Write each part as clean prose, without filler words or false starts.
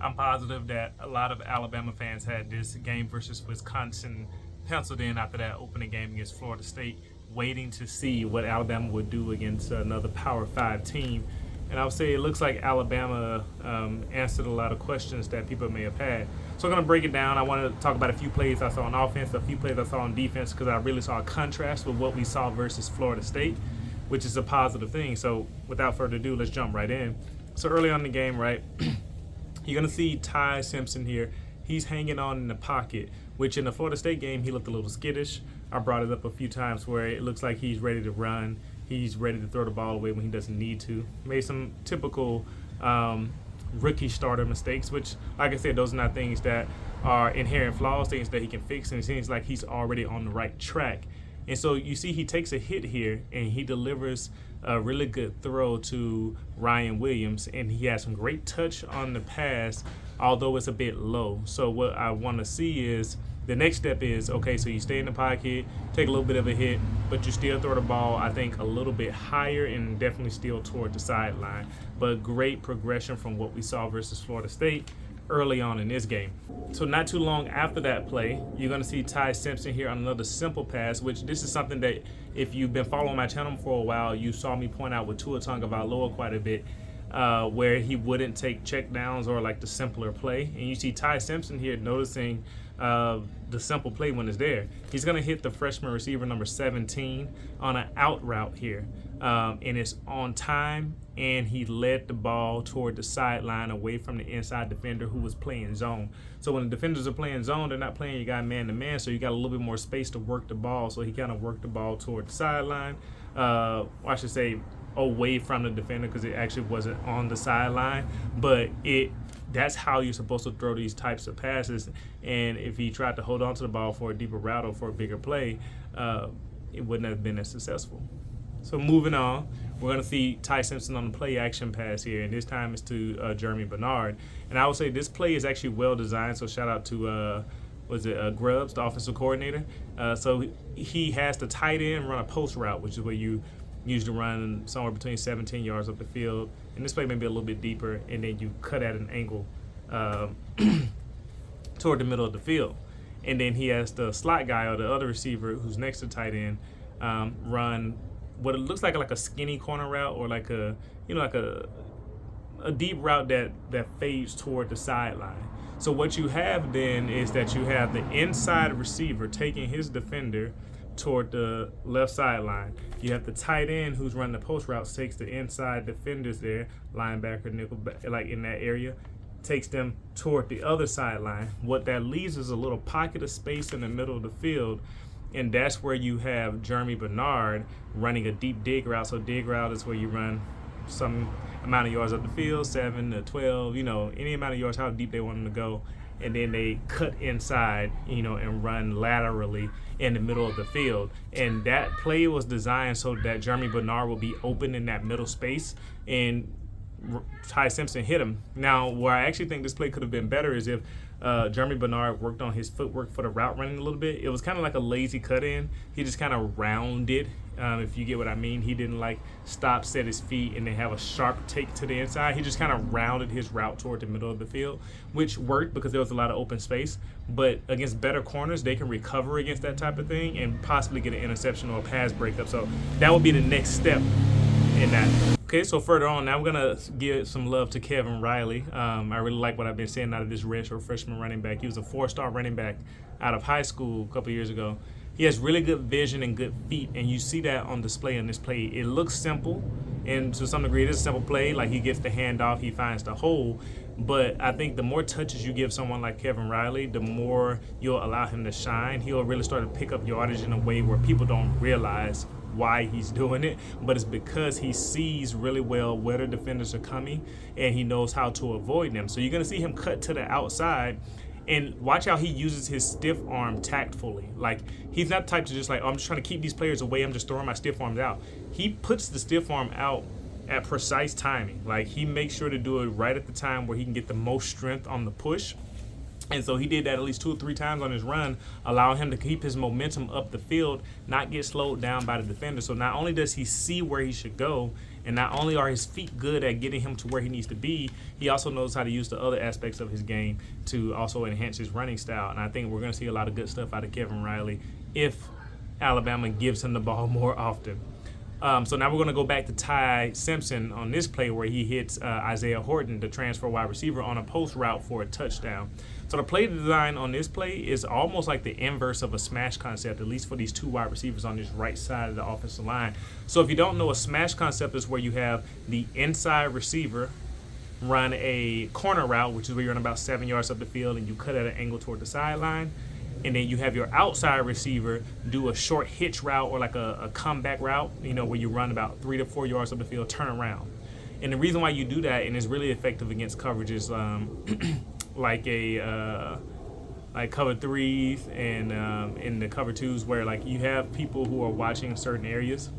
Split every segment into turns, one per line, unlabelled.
I'm positive that a lot of Alabama fans had this game versus Wisconsin penciled in after that opening game against Florida State, waiting to see what Alabama would do against another Power 5 team. And I would say it looks like Alabama answered a lot of questions that people may have had. So I'm going to break it down. I want to talk about a few plays I saw on offense, a few plays I saw on defense, because I really saw a contrast with what we saw versus Florida State, which is a positive thing. So without further ado, let's jump right in. So early on in the game, right, you're going to see Ty Simpson here. He's hanging on in the pocket, which in the Florida State game, he looked a little skittish. I brought it up a few times where it looks like he's ready to run. He's ready to throw the ball away when he doesn't need to. Made some typical rookie starter mistakes, which, like I said, those are not things that are inherent flaws, things that he can fix, and it seems like he's already on the right track. And so you see he takes a hit here, and he delivers a really good throw to Ryan Williams, and he has some great touch on the pass, although it's a bit low. So what I want to see is the next step is, okay, so you stay in the pocket, take a little bit of a hit, but you still throw the ball, I think, a little bit higher and definitely still toward the sideline. But great progression from what we saw versus Florida State early on in this game. So not too long after that play, you're going to see Ty Simpson here on another simple pass, which this is something that if you've been following my channel for a while, you saw me point out with Tua Tagovailoa quite a bit, where he wouldn't take check downs or like the simpler play. And you see Ty Simpson here noticing the simple play when it's there. He's going to hit the freshman receiver number 17 on an out route here. And it's on time, and he led the ball toward the sideline away from the inside defender who was playing zone. So when the defenders are playing zone, they're not playing your guy man-to-man, so you got a little bit more space to work the ball. So he kind of worked the ball toward the sideline. I should say away from the defender, because it actually wasn't on the sideline, but that's how you're supposed to throw these types of passes. And if he tried to hold on to the ball for a deeper route or for a bigger play, it wouldn't have been as successful. So moving on, we're going to see Ty Simpson on the play action pass here, and this time it's to Jeremy Bernard. And I would say this play is actually well designed, so shout out to Grubbs, the offensive coordinator. So he has the tight end run a post route, which is where you usually run somewhere between 17 yards up the field. And this play may be a little bit deeper, and then you cut at an angle toward the middle of the field. And then he has the slot guy or the other receiver who's next to tight end run what it looks like a skinny corner route, or like a deep route that fades toward the sideline. So what you have then is that you have the inside receiver taking his defender toward the left sideline. You have the tight end who's running the post routes, takes the inside defenders there, linebacker, nickel, like in that area, takes them toward the other sideline. What that leaves is a little pocket of space in the middle of the field, and that's where you have Jeremy Bernard running a deep dig route. So dig route is where you run some amount of yards up the field, 7 to 12, any amount of yards, how deep they want them to go. And then they cut inside, and run laterally in the middle of the field. And that play was designed so that Jeremy Bernard will be open in that middle space, and Ty Simpson hit him. Now, where I actually think this play could have been better is if Jeremy Bernard worked on his footwork for the route running a little bit. It was kind of like a lazy cut in. He just kind of rounded, if you get what I mean. He didn't stop, set his feet, and then have a sharp take to the inside. He just kind of rounded his route toward the middle of the field, which worked because there was a lot of open space. But against better corners, they can recover against that type of thing and possibly get an interception or a pass breakup. So that would be the next step in that. Okay, so further on, now we're going to give some love to Kevin Riley. I really like what I've been seeing out of this redshirt freshman running back. He was a 4-star running back out of high school a couple years ago. He has really good vision and good feet, and you see that on display in this play. It looks simple, and to some degree it is a simple play. Like, he gets the handoff, he finds the hole. But I think the more touches you give someone like Kevin Riley, the more you'll allow him to shine. He'll really start to pick up yardage in a way where people don't realize why he's doing it, but it's because he sees really well where the defenders are coming, and he knows how to avoid them. So you're going to see him cut to the outside, and watch how he uses his stiff arm tactfully. Like, he's not the type to just I'm just trying to keep these players away, I'm just throwing my stiff arms out. He puts the stiff arm out at precise timing. Like, he makes sure to do it right at the time where he can get the most strength on the push. And so he did that at least 2 or 3 times on his run, allowing him to keep his momentum up the field, not get slowed down by the defender. So not only does he see where he should go, and not only are his feet good at getting him to where he needs to be, he also knows how to use the other aspects of his game to also enhance his running style. And I think we're going to see a lot of good stuff out of Kevin Riley if Alabama gives him the ball more often. So now we're going to go back to Ty Simpson on this play where he hits Isaiah Horton, the transfer wide receiver, on a post route for a touchdown. So the play design on this play is almost like the inverse of a smash concept, at least for these 2 wide receivers on this right side of the offensive line. So if you don't know, a smash concept is where you have the inside receiver run a corner route, which is where you're on about 7 yards up the field and you cut at an angle toward the sideline. And then you have your outside receiver do a short hitch route or like a comeback route, where you run about 3 to 4 yards up the field, turn around. And the reason why you do that, and it's really effective against coverages like cover 3s and in the cover 2s, where like you have people who are watching certain areas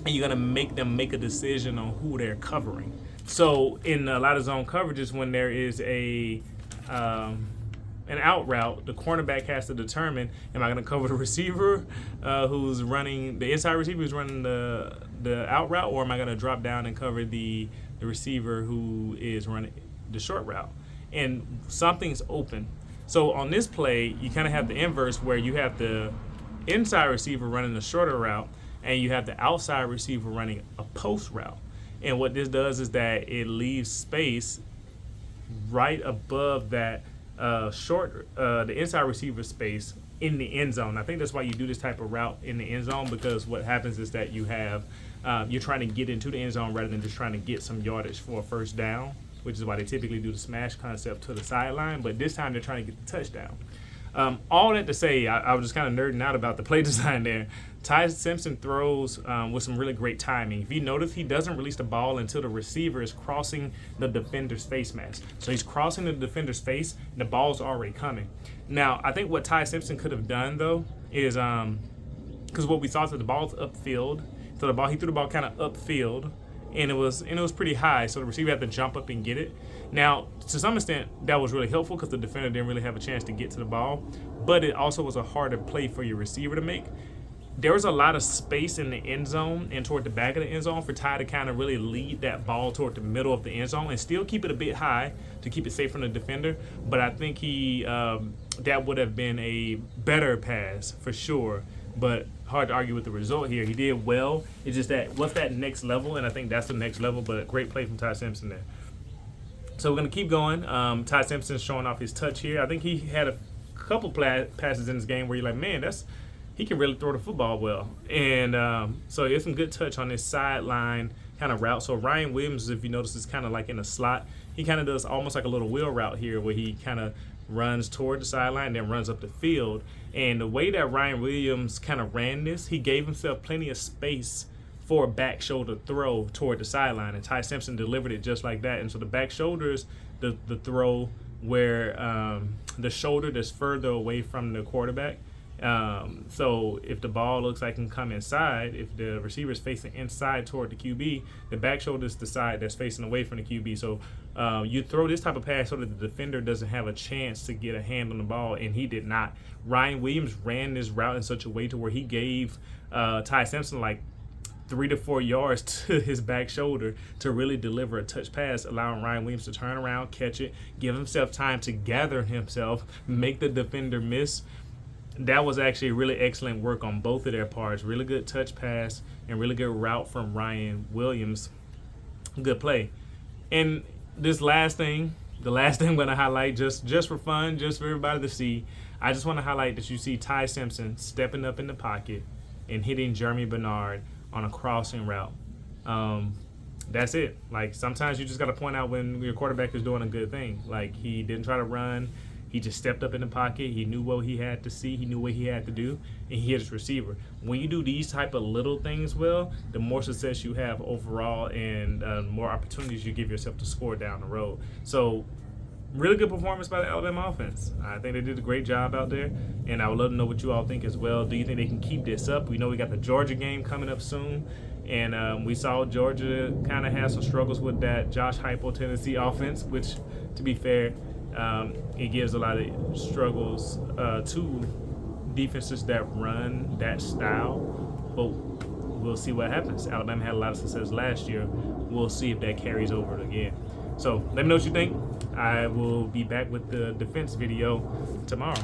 and you're going to make them make a decision on who they're covering. So in a lot of zone coverages, when there is an out route, the cornerback has to determine, am I going to cover the receiver who's running, the inside receiver who's running the out route, or am I going to drop down and cover the receiver who is running the short route? And something's open. So on this play, you kind of have the inverse where you have the inside receiver running the shorter route and you have the outside receiver running a post route. And what this does is that it leaves space right above that the inside receiver space in the end zone. I think that's why you do this type of route in the end zone, because what happens is that you have you're trying to get into the end zone rather than just trying to get some yardage for a first down, which is why they typically do the smash concept to the sideline. But this time they're trying to get the touchdown. All that to say, I was just kind of nerding out about the play design there. Ty Simpson throws with some really great timing. If you notice, he doesn't release the ball until the receiver is crossing the defender's face mask. So he's crossing the defender's face, and the ball's already coming. Now, I think what Ty Simpson could have done, though, is because what we saw is that the ball's upfield. So he threw the ball kind of upfield, and it was pretty high, so the receiver had to jump up and get it. Now, to some extent, that was really helpful because the defender didn't really have a chance to get to the ball, but it also was a harder play for your receiver to make. There was a lot of space in the end zone and toward the back of the end zone for Ty to kind of really lead that ball toward the middle of the end zone and still keep it a bit high to keep it safe from the defender. But I think that would have been a better pass for sure. But hard to argue with the result here. He did well. It's just that what's that next level, and I think that's the next level. But great play from Ty Simpson there. So we're gonna keep going. Ty Simpson's showing off his touch here. I think he had a couple passes in this game where you're like, man, he can really throw the football well. And so it's some good touch on this sideline kind of route. So Ryan Williams, if you notice, is kind of like in a slot. He kind of does almost like a little wheel route here where he kind of runs toward the sideline, then runs up the field. And the way that Ryan Williams kind of ran this, he gave himself plenty of space for a back shoulder throw toward the sideline. And Ty Simpson delivered it just like that. And so the back shoulder is the throw where the shoulder that's further away from the quarterback. So if the ball looks like it can come inside, if the receiver is facing inside toward the QB, the back shoulder is the side that's facing away from the QB. So you throw this type of pass so that the defender doesn't have a chance to get a hand on the ball, and he did not. Ryan Williams ran this route in such a way to where he gave Ty Simpson like 3 to 4 yards to his back shoulder to really deliver a touch pass, allowing Ryan Williams to turn around, catch it, give himself time to gather himself, make the defender miss. That was actually really excellent work on both of their parts. Really good touch pass and really good route from Ryan Williams. Good play. And this last thing, the last thing I'm going to highlight just for fun, just for everybody to see, I just want to highlight that you see Ty Simpson stepping up in the pocket and hitting Jeremy Bernard on a crossing route. That's it. Like, sometimes you just got to point out when your quarterback is doing a good thing. Like, he didn't try to run. He just stepped up in the pocket. He knew what he had to see. He knew what he had to do, and he hit his receiver. When you do these type of little things well, the more success you have overall and more opportunities you give yourself to score down the road. So, really good performance by the Alabama offense. I think they did a great job out there, and I would love to know what you all think as well. Do you think they can keep this up? We know we got the Georgia game coming up soon, and we saw Georgia kind of have some struggles with that Josh Heupel Tennessee offense, which, to be fair, It gives a lot of struggles to defenses that run that style, but we'll see what happens. Alabama had a lot of success last year. We'll see if that carries over again. So let me know what you think. I will be back with the defense video tomorrow.